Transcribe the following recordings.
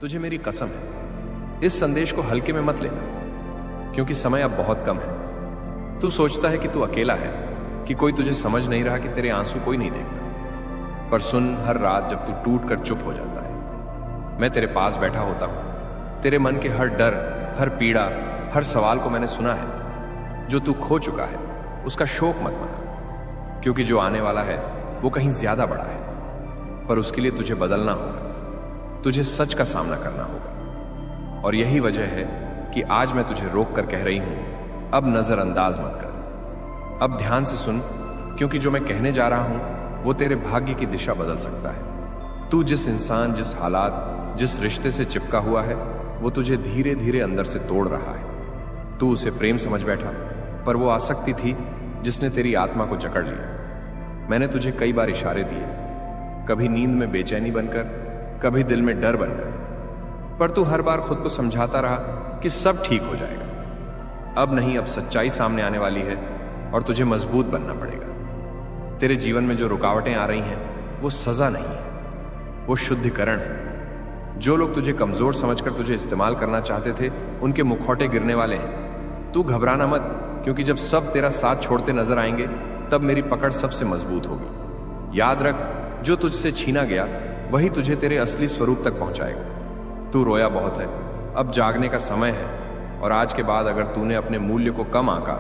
तुझे मेरी कसम है, इस संदेश को हल्के में मत लेना, क्योंकि समय अब बहुत कम है। तू सोचता है कि तू अकेला है, कि कोई तुझे समझ नहीं रहा, कि तेरे आंसू कोई नहीं देखता। पर सुन, हर रात जब तू टूट कर चुप हो जाता है, मैं तेरे पास बैठा होता हूं। तेरे मन के हर डर, हर पीड़ा, हर सवाल को मैंने सुना है। जो तू खो चुका है उसका शोक मत मना, क्योंकि जो आने वाला है वो कहीं ज्यादा बड़ा है। पर उसके लिए तुझे बदलना होगा, तुझे सच का सामना करना होगा। और यही वजह है कि आज मैं तुझे रोक कर कह रही हूं, अब नजरअंदाज मत कर। अब ध्यान से सुन, क्योंकि जो मैं कहने जा रहा हूं वो तेरे भाग्य की दिशा बदल सकता है। तू जिस इंसान, जिस हालात, जिस रिश्ते से चिपका हुआ है, वो तुझे धीरे धीरे अंदर से तोड़ रहा है। तू उसे प्रेम समझ बैठा, पर वो आसक्ति थी जिसने तेरी आत्मा को जकड़ लिया। मैंने तुझे कई बार इशारे दिए, कभी नींद में बेचैनी बनकर, कभी दिल में डर बनकर, पर तू हर बार खुद को समझाता रहा कि सब ठीक हो जाएगा। अब नहीं, अब सच्चाई सामने आने वाली है और तुझे मजबूत बनना पड़ेगा। तेरे जीवन में जो रुकावटें आ रही हैं वो सजा नहीं है, वो शुद्धिकरण है। जो लोग तुझे कमजोर समझकर तुझे इस्तेमाल करना चाहते थे, उनके मुखौटे गिरने वाले हैं। तू घबराना मत, क्योंकि जब सब तेरा साथ छोड़ते नजर आएंगे, तब मेरी पकड़ सबसे मजबूत होगी। याद रख, जो तुझसे छीना गया वही तुझे तेरे असली स्वरूप तक पहुंचाएगा। तू रोया बहुत है, अब जागने का समय है। और आज के बाद अगर तूने अपने मूल्य को कम आंका,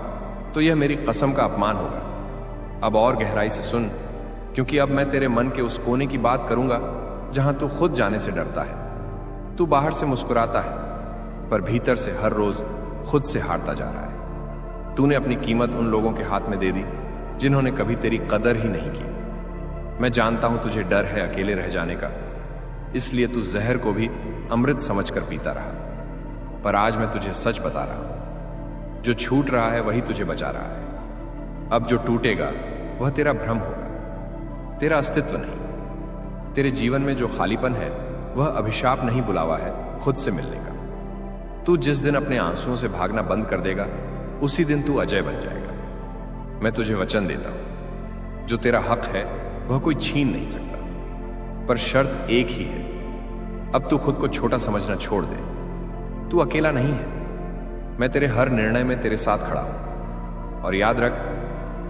तो यह मेरी कसम का अपमान होगा। अब और गहराई से सुन, क्योंकि अब मैं तेरे मन के उस कोने की बात करूंगा जहां तू खुद जाने से डरता है। तू बाहर से मुस्कुराता है, पर भीतर से हर रोज खुद से हारता जा रहा है। तूने अपनी कीमत उन लोगों के हाथ में दे दी जिन्होंने कभी तेरी कदर ही नहीं की। मैं जानता हूं तुझे डर है अकेले रह जाने का, इसलिए तू जहर को भी अमृत समझकर पीता रहा। पर आज मैं तुझे सच बता रहा हूं, जो छूट रहा है वही तुझे बचा रहा है। अब जो टूटेगा वह तेरा भ्रम होगा, तेरा अस्तित्व नहीं। तेरे जीवन में जो खालीपन है वह अभिशाप नहीं, बुलावा है खुद से मिलने का। तू जिस दिन अपने आंसुओं से भागना बंद कर देगा, उसी दिन तू अजय बन जाएगा। मैं तुझे वचन देता हूं, जो तेरा हक है वह कोई छीन नहीं सकता। पर शर्त एक ही है, अब तू खुद को छोटा समझना छोड़ दे। तू अकेला नहीं है, मैं तेरे हर निर्णय में तेरे साथ खड़ा हूं। और याद रख,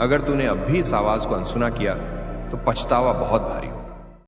अगर तूने अब भी इस आवाज को अनसुना किया तो पछतावा बहुत भारी हो।